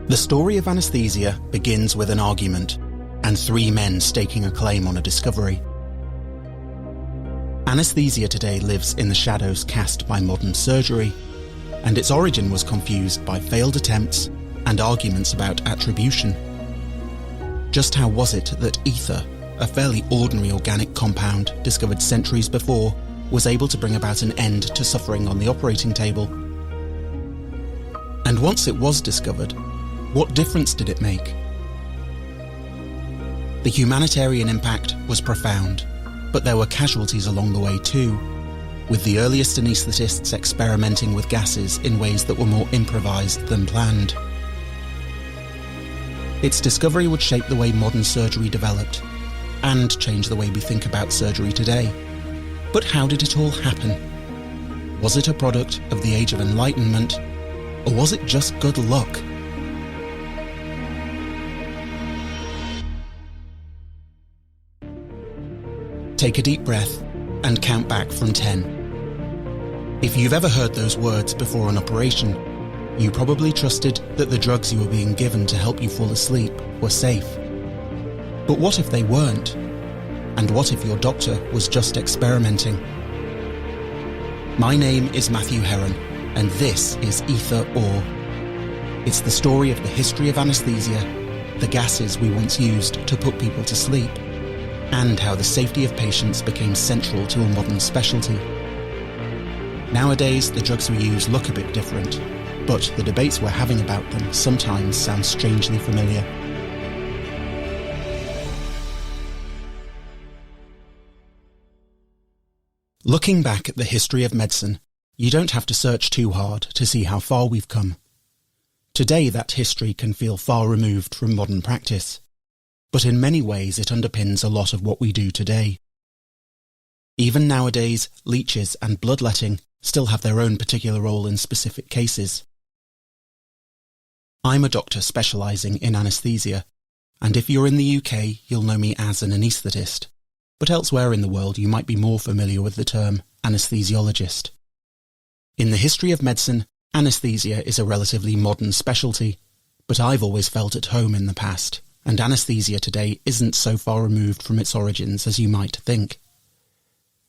The story of anaesthesia begins with an argument and three men staking a claim on a discovery. Anaesthesia today lives in the shadows cast by modern surgery, and its origin was confused by failed attempts and arguments about attribution. Just how was it that ether, a fairly ordinary organic compound discovered centuries before, was able to bring about an end to suffering on the operating table? And once it was discovered, what difference did it make? The humanitarian impact was profound, but there were casualties along the way too, with the earliest anaesthetists experimenting with gases in ways that were more improvised than planned. Its discovery would shape the way modern surgery developed, and change the way we think about surgery today. But how did it all happen? Was it a product of the Age of Enlightenment, or was it just good luck? Take a deep breath and count back from 10. If you've ever heard those words before an operation, you probably trusted that the drugs you were being given to help you fall asleep were safe. But what if they weren't? And what if your doctor was just experimenting? My name is Matthew Heron, and this is Ether Or. It's the story of the history of anaesthesia, the gases we once used to put people to sleep, and how the safety of patients became central to a modern specialty. Nowadays, the drugs we use look a bit different, but the debates we're having about them sometimes sound strangely familiar. Looking back at the history of medicine, you don't have to search too hard to see how far we've come. Today, that history can feel far removed from modern practice, but in many ways it underpins a lot of what we do today. Even nowadays, leeches and bloodletting still have their own particular role in specific cases. I'm a doctor specialising in anaesthesia, and if you're in the UK, you'll know me as an anaesthetist, but elsewhere in the world you might be more familiar with the term anaesthesiologist. In the history of medicine, anaesthesia is a relatively modern specialty, but I've always felt at home in the past, and anaesthesia today isn't so far removed from its origins as you might think.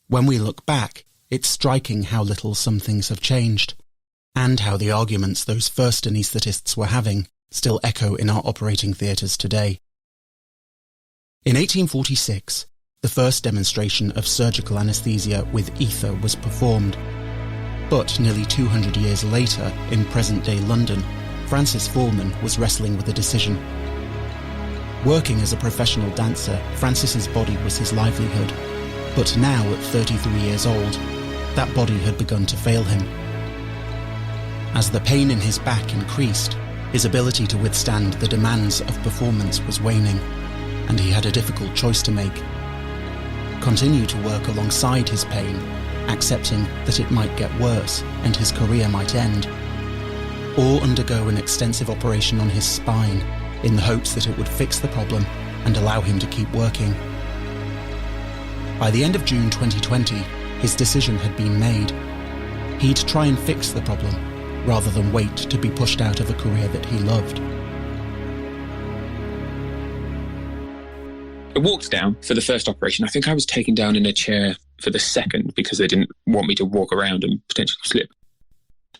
When we look back, it's striking how little some things have changed, and how the arguments those first anaesthetists were having still echo in our operating theatres today. In 1846, the first demonstration of surgical anaesthesia with ether was performed, but nearly 200 years later, in present-day London, Francis Foreman was wrestling with a decision. Working as a professional dancer, Francis's body was his livelihood, but now at 33 years old, that body had begun to fail him. As the pain in his back increased, his ability to withstand the demands of performance was waning, and he had a difficult choice to make. Continue to work alongside his pain, accepting that it might get worse and his career might end, or undergo an extensive operation on his spine in the hopes that it would fix the problem and allow him to keep working. By the end of June 2020, his decision had been made. He'd try and fix the problem, rather than wait to be pushed out of a career that he loved. I walked down for the first operation. I think I was taken down in a chair for the second because they didn't want me to walk around and potentially slip.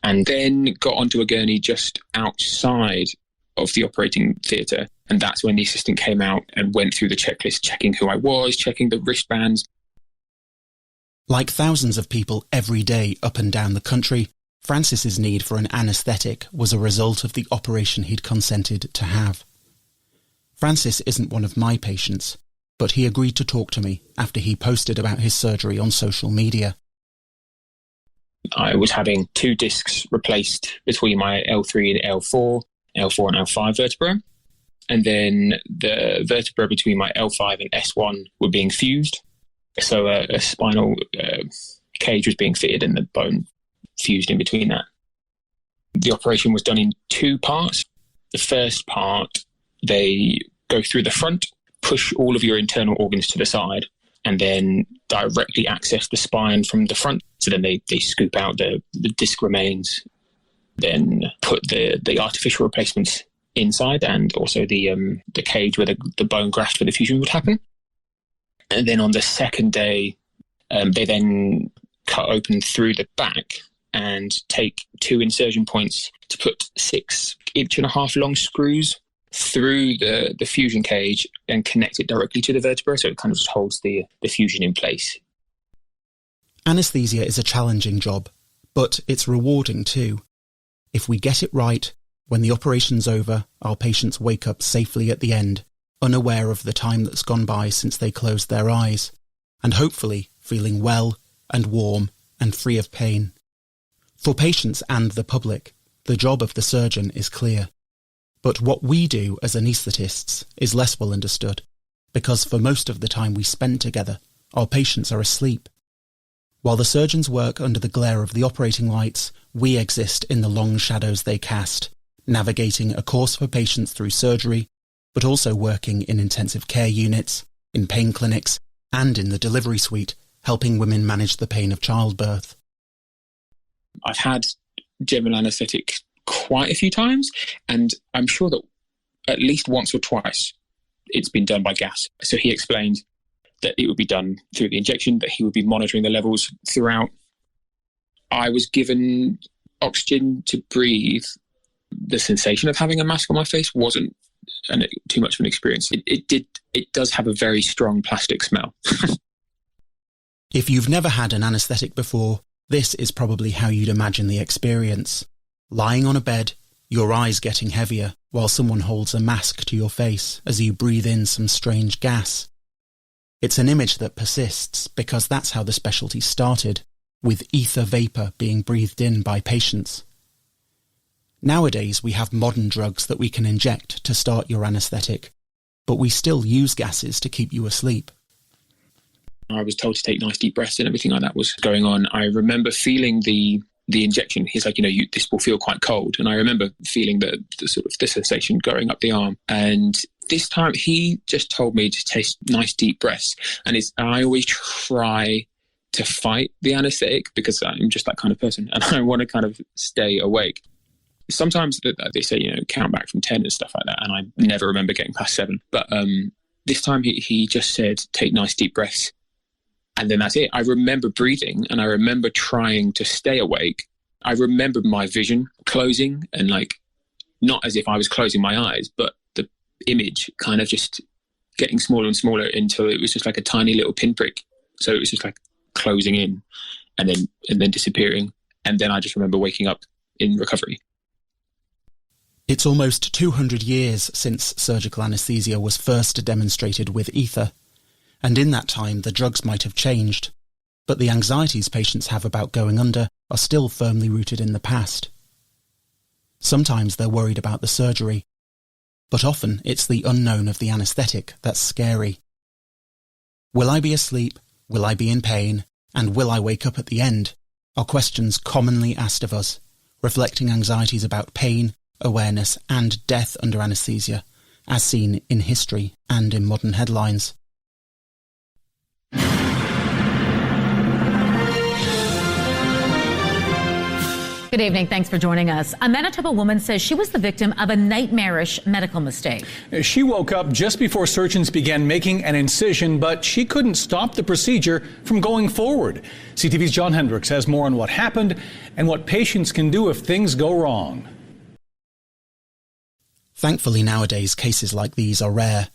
And then got onto a gurney just outside of the operating theatre. And that's when the assistant came out and went through the checklist, checking who I was, checking the wristbands. Like thousands of people every day up and down the country, Francis's need for an anaesthetic was a result of the operation he'd consented to have. Francis isn't one of my patients, but he agreed to talk to me after he posted about his surgery on social media. I was having 2 discs replaced between my L3 and L4 and L5 vertebra. And then the vertebra between my L5 and S1 were being fused. So a spinal cage was being fitted and the bone fused in between that. The operation was done in 2 parts. The first part, they go through the front, push all of your internal organs to the side, and then directly access the spine from the front. So then they scoop out the disc remains, then put the artificial replacements inside, and also the cage where the bone graft for the fusion would happen. And then on the second day, they then cut open through the back and take 2 insertion points to put 6.5-inch long screws through the fusion cage and connect it directly to the vertebra, so it kind of just holds the fusion in place. Anaesthesia is a challenging job, but it's rewarding too. If we get it right, when the operation's over, our patients wake up safely at the end, unaware of the time that's gone by since they closed their eyes, and hopefully feeling well and warm and free of pain. For patients and the public, the job of the surgeon is clear. But what we do as anaesthetists is less well understood, because for most of the time we spend together, our patients are asleep. While the surgeons work under the glare of the operating lights, we exist in the long shadows they cast, navigating a course for patients through surgery, but also working in intensive care units, in pain clinics, and in the delivery suite, helping women manage the pain of childbirth. I've had general anaesthetic quite a few times, and I'm sure that at least once or twice it's been done by gas. So he explained that it would be done through the injection, that he would be monitoring the levels throughout. I was given oxygen to breathe. The sensation of having a mask on my face wasn't too much of an experience. It does have a very strong plastic smell. If you've never had an anaesthetic before, this is probably how you'd imagine the experience. Lying on a bed, your eyes getting heavier while someone holds a mask to your face as you breathe in some strange gas. It's an image that persists because that's how the specialty started, with ether vapour being breathed in by patients. Nowadays we have modern drugs that we can inject to start your anaesthetic, but we still use gases to keep you asleep. I was told to take nice deep breaths and everything like that was going on. I remember feeling the injection. He's like, this will feel quite cold. And I remember feeling the sort of the sensation going up the arm. And this time he just told me to take nice deep breaths. And I always try to fight the anaesthetic because I'm just that kind of person and I want to kind of stay awake. Sometimes they say, count back from 10 and stuff like that. And I never remember getting past 7. But this time he just said, take nice deep breaths. And then that's it. I remember breathing and I remember trying to stay awake. I remember my vision closing and not as if I was closing my eyes, but the image kind of just getting smaller and smaller until it was just like a tiny little pinprick. So it was just like closing in and then disappearing. And then I just remember waking up in recovery. It's almost 200 years since surgical anaesthesia was first demonstrated with ether. And in that time, the drugs might have changed, but the anxieties patients have about going under are still firmly rooted in the past. Sometimes they're worried about the surgery, but often it's the unknown of the anaesthetic that's scary. Will I be asleep? Will I be in pain? And will I wake up at the end? Are questions commonly asked of us, reflecting anxieties about pain, awareness, and death under anaesthesia, as seen in history and in modern headlines. Good evening. Thanks for joining us. A Manitoba woman says she was the victim of a nightmarish medical mistake. She woke up just before surgeons began making an incision, but she couldn't stop the procedure from going forward. CTV's John Hendricks has more on what happened and what patients can do if things go wrong. Thankfully, nowadays, cases like these are rare.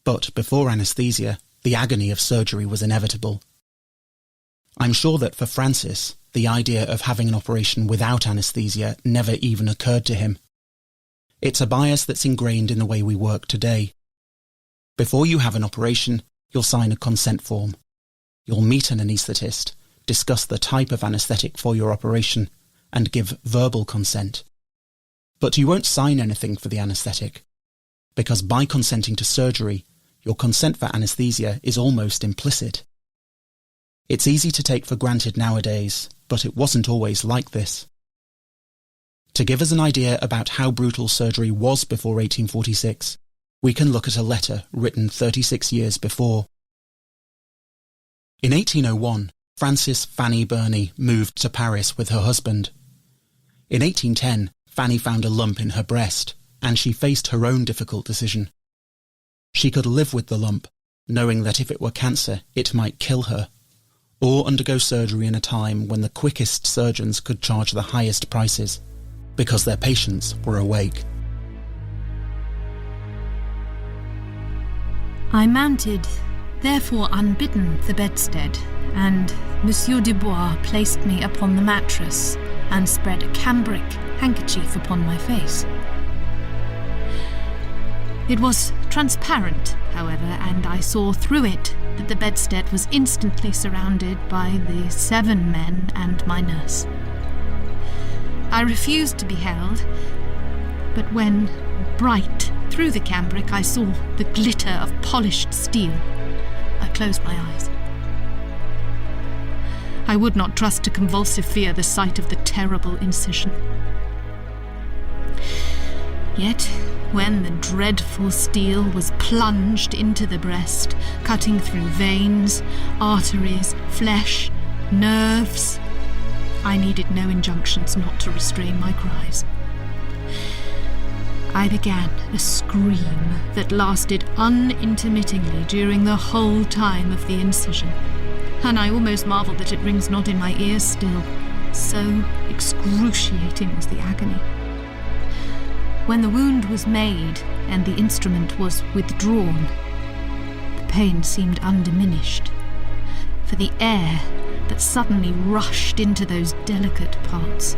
But before anaesthesia, the agony of surgery was inevitable. I'm sure that for Francis, the idea of having an operation without anaesthesia never even occurred to him. It's a bias that's ingrained in the way we work today. Before you have an operation, you'll sign a consent form. You'll meet an anaesthetist, discuss the type of anaesthetic for your operation, and give verbal consent. But you won't sign anything for the anaesthetic, because by consenting to surgery, your consent for anaesthesia is almost implicit. It's easy to take for granted nowadays, but it wasn't always like this. To give us an idea about how brutal surgery was before 1846, we can look at a letter written 36 years before. In 1801, Frances Fanny Burney moved to Paris with her husband. In 1810, Fanny found a lump in her breast, and she faced her own difficult decision. She could live with the lump, knowing that if it were cancer, it might kill her, or undergo surgery in a time when the quickest surgeons could charge the highest prices, because their patients were awake. I mounted, therefore unbidden, the bedstead, and Monsieur Dubois placed me upon the mattress and spread a cambric handkerchief upon my face. It was transparent, however, and I saw through it that the bedstead was instantly surrounded by the 7 men and my nurse. I refused to be held, but when, bright through the cambric, I saw the glitter of polished steel, I closed my eyes. I would not trust to convulsive fear the sight of the terrible incision. Yet, when the dreadful steel was plunged into the breast, cutting through veins, arteries, flesh, nerves, I needed no injunctions not to restrain my cries. I began a scream that lasted unintermittingly during the whole time of the incision, and I almost marvel that it rings not in my ears still, so excruciating was the agony. When the wound was made and the instrument was withdrawn, the pain seemed undiminished, for the air that suddenly rushed into those delicate parts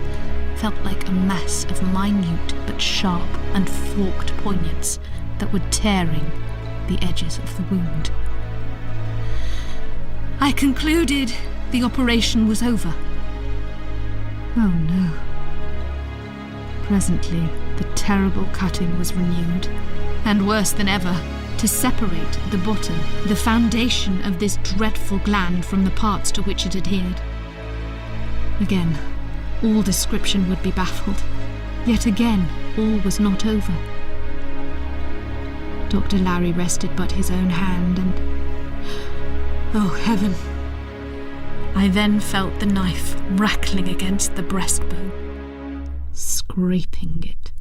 felt like a mass of minute but sharp and forked poignards that were tearing the edges of the wound. I concluded the operation was over. Oh no. Presently, the terrible cutting was renewed, and worse than ever, to separate the bottom, the foundation of this dreadful gland, from the parts to which it adhered. Again, all description would be baffled. Yet again, all was not over. Dr. Larry rested but his own hand, and... oh, heaven! I then felt the knife rattling against the breastbone, scraping it.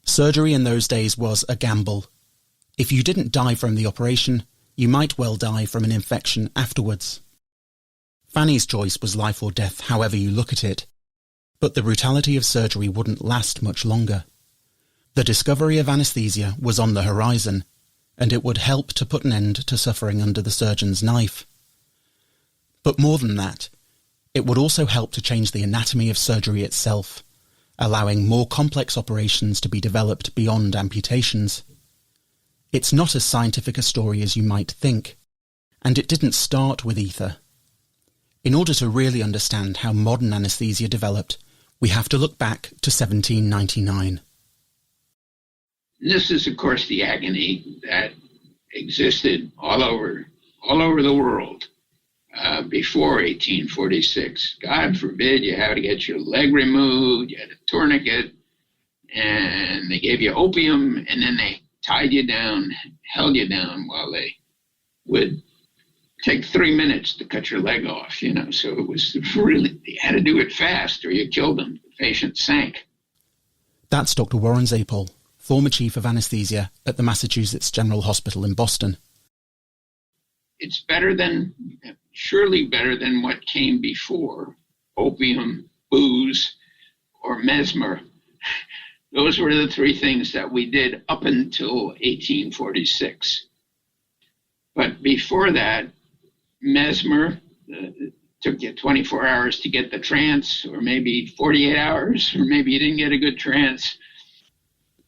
Surgery in those days was a gamble. If you didn't die from the operation, you might well die from an infection afterwards. Fanny's choice was life or death, however you look at it, but the brutality of surgery wouldn't last much longer. The discovery of anaesthesia was on the horizon, and it would help to put an end to suffering under the surgeon's knife. But more than that, it would also help to change the anatomy of surgery itself, allowing more complex operations to be developed beyond amputations. It's not as scientific a story as you might think, and it didn't start with ether. In order to really understand how modern anaesthesia developed, we have to look back to 1799. This is, of course, the agony that existed all over the world before 1846. God forbid you had to get your leg removed, you had a tourniquet, and they gave you opium, and then they tied you down, held you down while they would take 3 minutes to cut your leg off, so it was really, you had to do it fast or you killed them. The patient sank. That's Dr. Warren Zapol, former chief of anaesthesia at the Massachusetts General Hospital in Boston. It's surely better than what came before, opium, booze, or mesmer. Those were the 3 things that we did up until 1846. But before that, mesmer took you 24 hours to get the trance, or maybe 48 hours, or maybe you didn't get a good trance.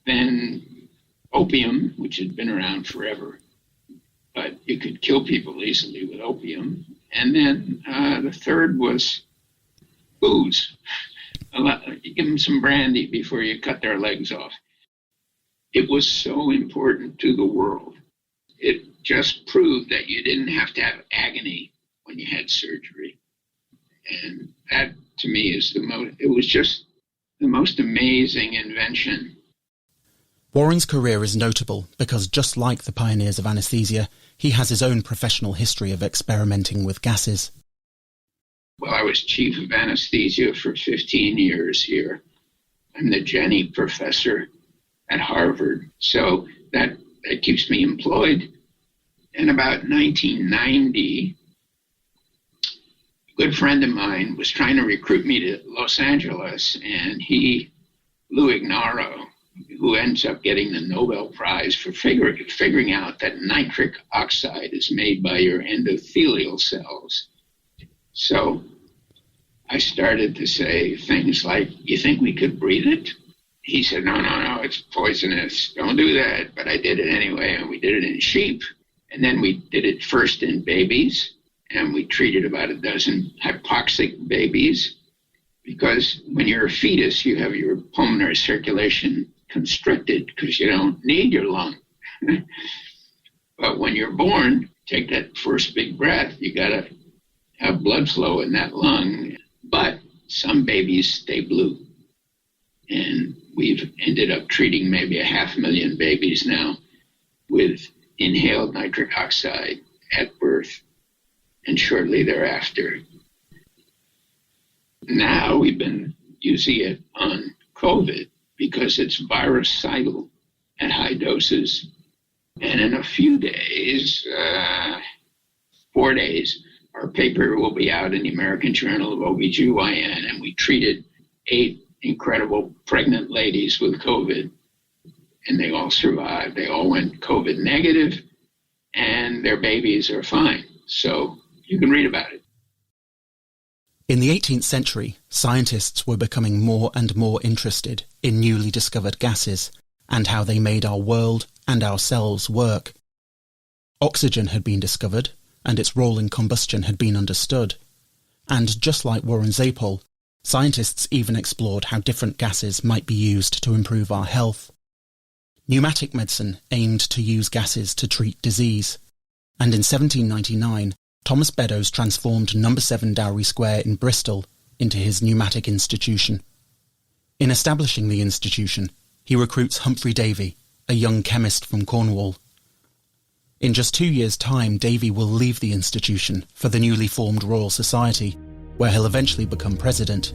Then opium, which had been around forever, but you could kill people easily with opium. And then the third was booze. You give them some brandy before you cut their legs off. It was so important to the world. It just proved that you didn't have to have agony when you had surgery. And that, to me, is it was just the most amazing invention. Warren's career is notable because, just like the pioneers of anaesthesia, he has his own professional history of experimenting with gases. Well, I was chief of anesthesia for 15 years here. I'm the Jenney professor at Harvard. So that keeps me employed. In about 1990, a good friend of mine was trying to recruit me to Los Angeles, and Lou Ignaro, who ends up getting the Nobel Prize for figuring out that nitric oxide is made by your endothelial cells. So I started to say things like, you think we could breathe it? He said, no, it's poisonous. Don't do that. But I did it anyway, and we did it in sheep. And then we did it first in babies, and we treated about a dozen hypoxic babies, because when you're a fetus, you have your pulmonary circulation constricted because you don't need your lung. But when you're born, take that first big breath, you got to have blood flow in that lung. But some babies stay blue. And we've ended up treating maybe 500,000 babies now with inhaled nitric oxide at birth and shortly thereafter. Now we've been using it on COVID because it's virucidal at high doses. And in a few days, 4 days, our paper will be out in the American Journal of OBGYN, and we treated 8 incredible pregnant ladies with COVID, and they all survived. They all went COVID negative, and their babies are fine. So you can read about it. In the 18th century, scientists were becoming more and more interested in newly discovered gases and how they made our world and ourselves work. Oxygen had been discovered, and its role in combustion had been understood. And just like Warren Zapol, scientists even explored how different gases might be used to improve our health. Pneumatic medicine aimed to use gases to treat disease, and in 1799, Thomas Beddoes transformed No. 7 Dowry Square in Bristol into his pneumatic institution. In establishing the institution, he recruits Humphrey Davy, a young chemist from Cornwall. In just 2 years' time, Davy will leave the institution for the newly formed Royal Society, where he'll eventually become president.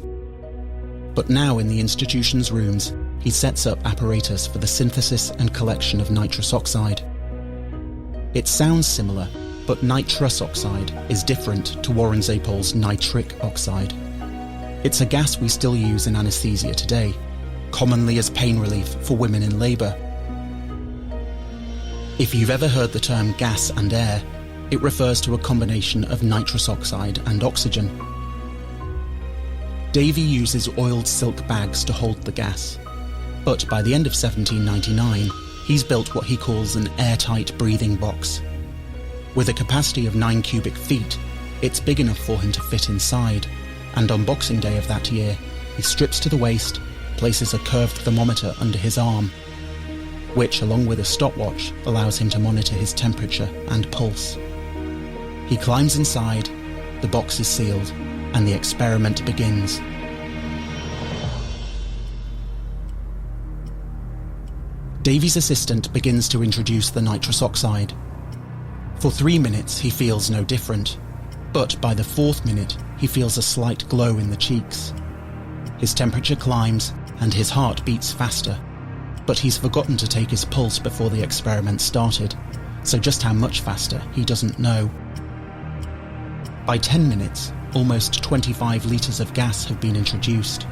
But now in the institution's rooms, he sets up apparatus for the synthesis and collection of nitrous oxide. It sounds similar, but nitrous oxide is different to Warren Zapol's nitric oxide. It's a gas we still use in anaesthesia today, commonly as pain relief for women in labour. If you've ever heard the term gas and air, it refers to a combination of nitrous oxide and oxygen. Davy uses oiled silk bags to hold the gas, but by the end of 1799, he's built what he calls an airtight breathing box. With a capacity of 9 cubic feet, it's big enough for him to fit inside, and on Boxing Day of that year, he strips to the waist, places a curved thermometer under his arm, which, along with a stopwatch, allows him to monitor his temperature and pulse. He climbs inside, the box is sealed, and the experiment begins. Davy's assistant begins to introduce the nitrous oxide. For 3 minutes, he feels no different, but by the 4th minute, he feels a slight glow in the cheeks. His temperature climbs, and his heart beats faster, but he's forgotten to take his pulse before the experiment started, so just how much faster, he doesn't know. By 10 minutes, almost 25 litres of gas have been introduced,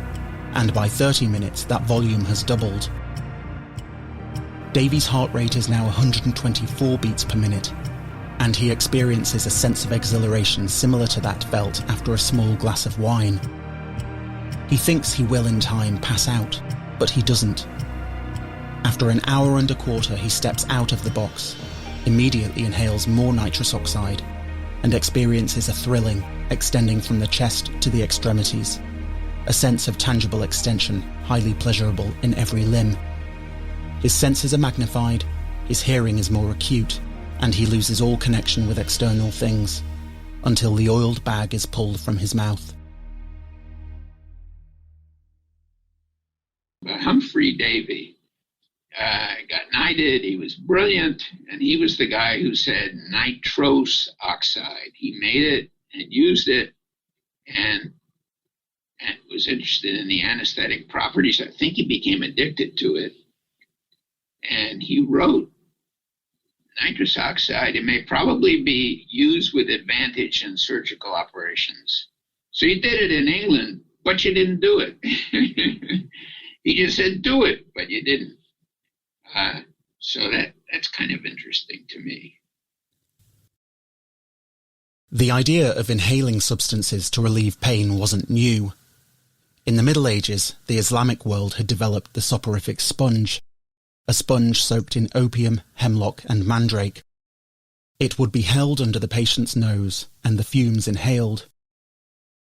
and by 30 minutes, that volume has doubled. Davy's heart rate is now 124 beats per minute, and he experiences a sense of exhilaration similar to that felt after a small glass of wine. He thinks he will in time pass out, but he doesn't. After an hour and a quarter, he steps out of the box, immediately inhales more nitrous oxide, and experiences a thrilling, extending from the chest to the extremities, a sense of tangible extension, highly pleasurable in every limb. His senses are magnified, his hearing is more acute, and he loses all connection with external things, until the oiled bag is pulled from his mouth. Humphrey Davy got knighted. He was brilliant, and he was the guy who said nitrous oxide. He made it and used it, and and was interested in the anesthetic properties. I think he became addicted to it. And he wrote, nitrous oxide, it may probably be used with advantage in surgical operations. So you did it in England, but you didn't do it. He just said, do it, but you didn't. So that's kind of interesting to me. The idea of inhaling substances to relieve pain wasn't new. In the Middle Ages, the Islamic world had developed the soporific sponge, a sponge soaked in opium, hemlock and mandrake. It would be held under the patient's nose and the fumes inhaled.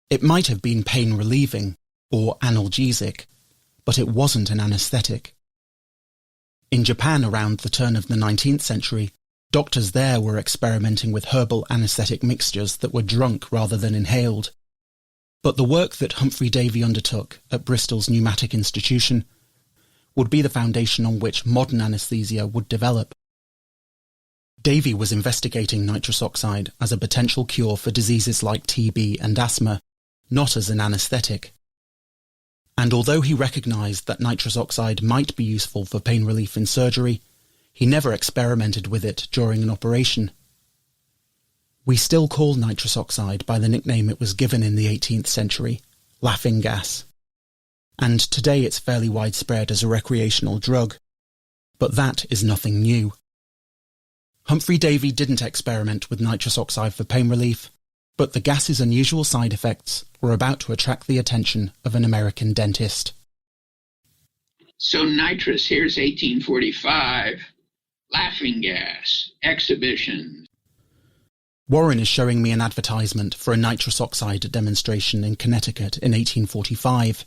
It might have been pain-relieving or analgesic, but it wasn't an anaesthetic. In Japan around the turn of the 19th century, doctors there were experimenting with herbal anaesthetic mixtures that were drunk rather than inhaled. But the work that Humphrey Davy undertook at Bristol's Pneumatic Institution would be the foundation on which modern anaesthesia would develop. Davy was investigating nitrous oxide as a potential cure for diseases like TB and asthma, not as an anaesthetic. And although he recognised that nitrous oxide might be useful for pain relief in surgery, he never experimented with it during an operation. We still call nitrous oxide by the nickname it was given in the 18th century, laughing gas. And today it's fairly widespread as a recreational drug. But that is nothing new. Humphrey Davy didn't experiment with nitrous oxide for pain relief, but the gas's unusual side effects were about to attract the attention of an American dentist. So nitrous, here's 1845, laughing gas, exhibition. Warren is showing me an advertisement for a nitrous oxide demonstration in Connecticut in 1845.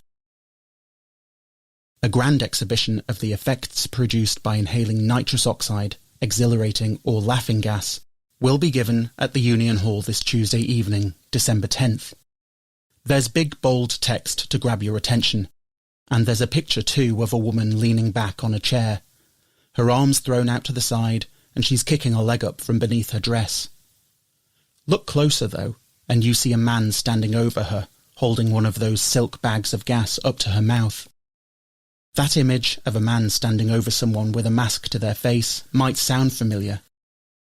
A grand exhibition of the effects produced by inhaling nitrous oxide, exhilarating or laughing gas, will be given at the Union Hall this Tuesday evening, December 10th. There's big bold text to grab your attention, and there's a picture too of a woman leaning back on a chair, her arms thrown out to the side, and she's kicking a leg up from beneath her dress. Look closer though, and you see a man standing over her, holding one of those silk bags of gas up to her mouth. That image of a man standing over someone with a mask to their face might sound familiar.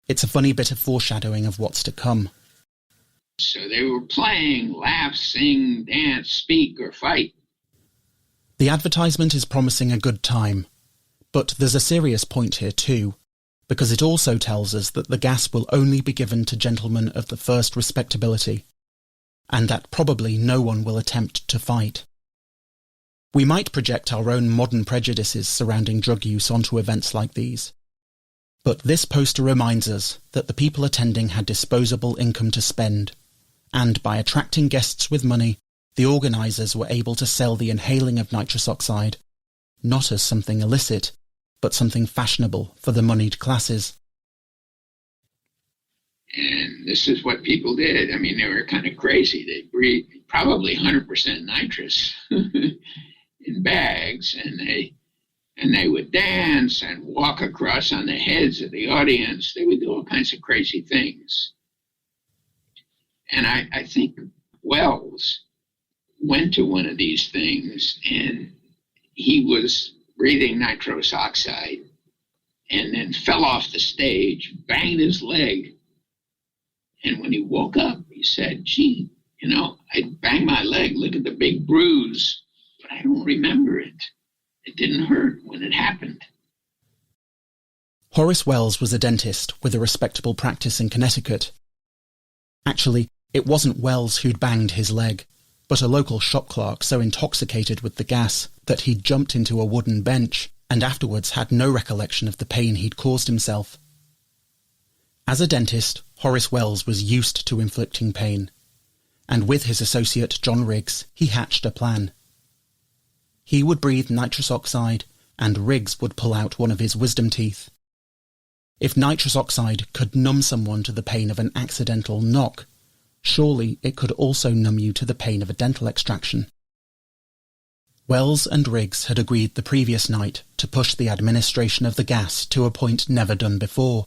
It's a funny bit of foreshadowing of what's to come. So they were playing, laugh, sing, dance, speak, or fight. The advertisement is promising a good time, but there's a serious point here too, because it also tells us that the gas will only be given to gentlemen of the first respectability, and that probably no one will attempt to fight. We might project our own modern prejudices surrounding drug use onto events like these, but this poster reminds us that the people attending had disposable income to spend, and by attracting guests with money, the organisers were able to sell the inhaling of nitrous oxide, not as something illicit, but something fashionable for the moneyed classes. And this is what people did. I mean, they were kind of crazy. They breathed probably 100% nitrous in bags, and they would dance and walk across on the heads of the audience. They would do all kinds of crazy things. And I think Wells went to one of these things, and he was breathing nitrous oxide and then fell off the stage, banged his leg. And when he woke up, he said, gee, I banged my leg. Look at the big bruise. But I don't remember it. It didn't hurt when it happened. Horace Wells was a dentist with a respectable practice in Connecticut. Actually, it wasn't Wells who'd banged his leg, but a local shop clerk so intoxicated with the gas that he'd jumped into a wooden bench and afterwards had no recollection of the pain he'd caused himself. As a dentist, Horace Wells was used to inflicting pain, and with his associate John Riggs, he hatched a plan. He would breathe nitrous oxide, and Riggs would pull out one of his wisdom teeth. If nitrous oxide could numb someone to the pain of an accidental knock, surely it could also numb you to the pain of a dental extraction. Wells and Riggs had agreed the previous night to push the administration of the gas to a point never done before.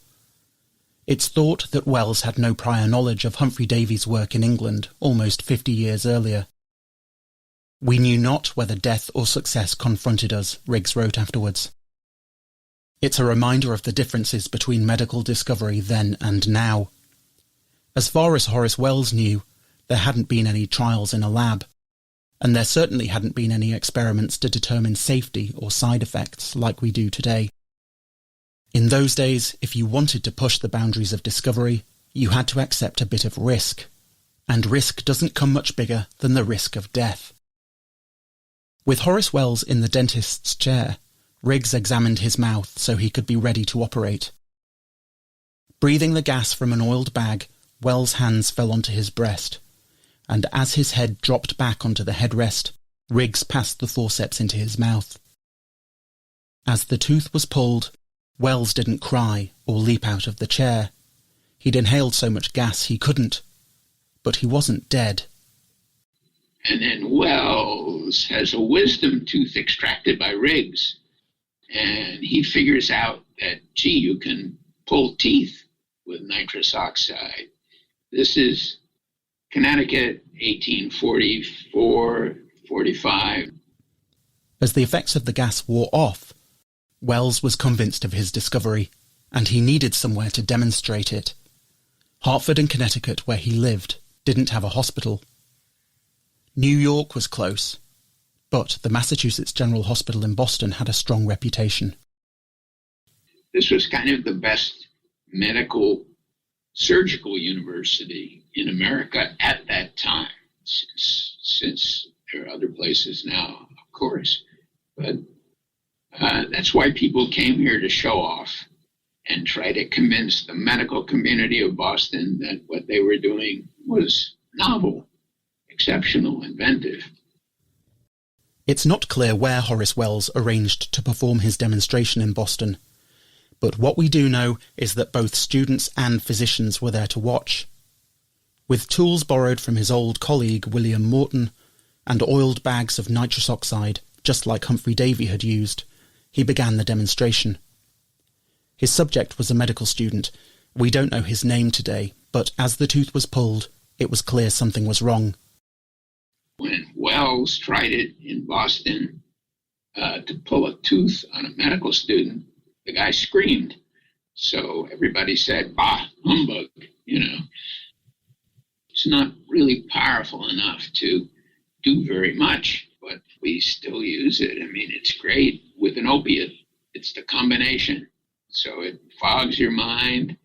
It's thought that Wells had no prior knowledge of Humphrey Davy's work in England almost 50 years earlier. "We knew not whether death or success confronted us," Riggs wrote afterwards. It's a reminder of the differences between medical discovery then and now. As far as Horace Wells knew, there hadn't been any trials in a lab, and there certainly hadn't been any experiments to determine safety or side effects like we do today. In those days, if you wanted to push the boundaries of discovery, you had to accept a bit of risk, and risk doesn't come much bigger than the risk of death. With Horace Wells in the dentist's chair, Riggs examined his mouth so he could be ready to operate. Breathing the gas from an oiled bag, Wells' hands fell onto his breast, and as his head dropped back onto the headrest, Riggs passed the forceps into his mouth. As the tooth was pulled, Wells didn't cry or leap out of the chair. He'd inhaled so much gas he couldn't. But he wasn't dead. And then Wells has a wisdom tooth extracted by Riggs. And he figures out that, gee, you can pull teeth with nitrous oxide. This is Connecticut, 1844, 45. As the effects of the gas wore off, Wells was convinced of his discovery, and he needed somewhere to demonstrate it. Hartford and Connecticut, where he lived, didn't have a hospital. New York was close, but the Massachusetts General Hospital in Boston had a strong reputation. This was kind of the best medical surgical university in America at that time, since there are other places now, of course. But that's why people came here to show off and try to convince the medical community of Boston that what they were doing was novel, exceptional, inventive. It's not clear where Horace Wells arranged to perform his demonstration in Boston, but what we do know is that both students and physicians were there to watch. With tools borrowed from his old colleague William Morton, and oiled bags of nitrous oxide, just like Humphrey Davy had used, he began the demonstration. His subject was a medical student. We don't know his name today, but as the tooth was pulled, it was clear something was wrong. When Wells tried it in Boston to pull a tooth on a medical student, the guy screamed. So everybody said, bah, humbug, It's not really powerful enough to do very much, but we still use it. I mean, it's great with an opiate. It's the combination. So it fogs your mind.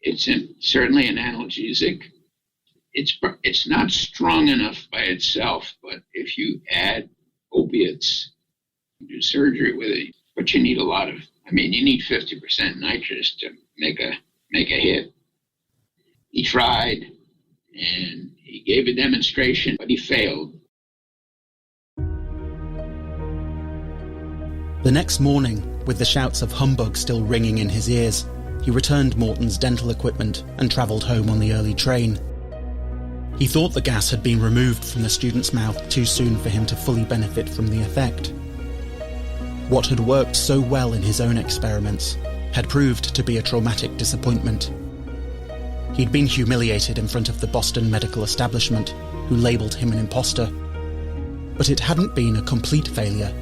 It's certainly an analgesic. It's not strong enough by itself, but if you add opiates, you do surgery with it, but you need you need 50% nitrous to make a hit. He tried, and he gave a demonstration, but he failed. The next morning, with the shouts of humbug still ringing in his ears, he returned Morton's dental equipment and travelled home on the early train. He thought the gas had been removed from the student's mouth too soon for him to fully benefit from the effect. What had worked so well in his own experiments had proved to be a traumatic disappointment. He'd been humiliated in front of the Boston medical establishment, who labelled him an imposter. But it hadn't been a complete failure.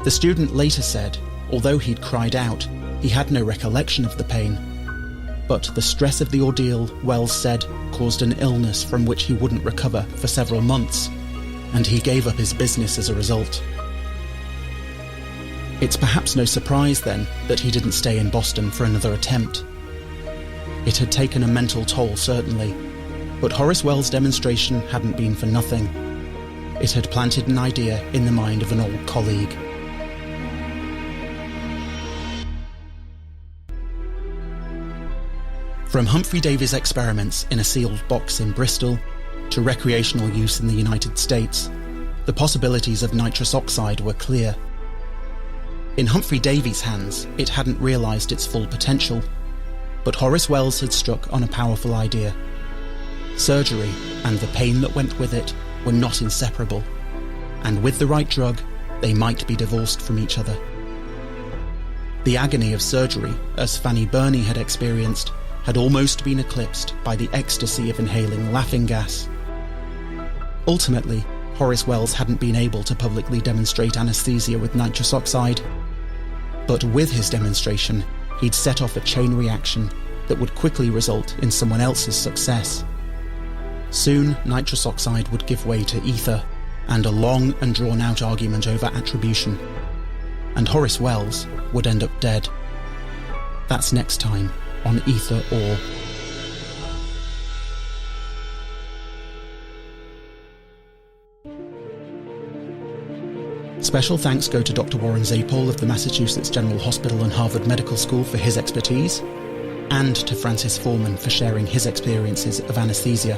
The student later said, although he'd cried out, he had no recollection of the pain. But the stress of the ordeal, Wells said, caused an illness from which he wouldn't recover for several months, and he gave up his business as a result. It's perhaps no surprise, then, that he didn't stay in Boston for another attempt. It had taken a mental toll, certainly, but Horace Wells' demonstration hadn't been for nothing. It had planted an idea in the mind of an old colleague. From Humphrey Davy's experiments in a sealed box in Bristol to recreational use in the United States, the possibilities of nitrous oxide were clear. In Humphrey Davy's hands, it hadn't realised its full potential, but Horace Wells had struck on a powerful idea. Surgery and the pain that went with it were not inseparable, and with the right drug, they might be divorced from each other. The agony of surgery, as Fanny Burney had experienced, had almost been eclipsed by the ecstasy of inhaling laughing gas. Ultimately, Horace Wells hadn't been able to publicly demonstrate anaesthesia with nitrous oxide. But with his demonstration, he'd set off a chain reaction that would quickly result in someone else's success. Soon, nitrous oxide would give way to ether, and a long and drawn-out argument over attribution. And Horace Wells would end up dead. That's next time on Ether Or. Special thanks go to Dr. Warren Zapol of the Massachusetts General Hospital and Harvard Medical School for his expertise, and to Francis Foreman for sharing his experiences of anaesthesia.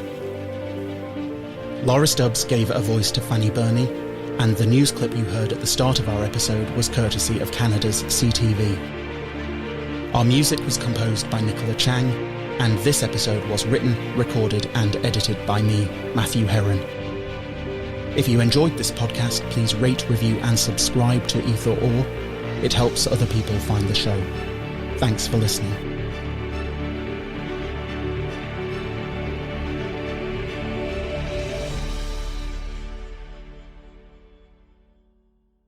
Lara Stubbs gave a voice to Fanny Burney, and the news clip you heard at the start of our episode was courtesy of Canada's CTV. Our music was composed by Nicola Chang, and this episode was written, recorded and edited by me, Matthew Heron. If you enjoyed this podcast, please rate, review and subscribe to Ether Or. It helps other people find the show. Thanks for listening.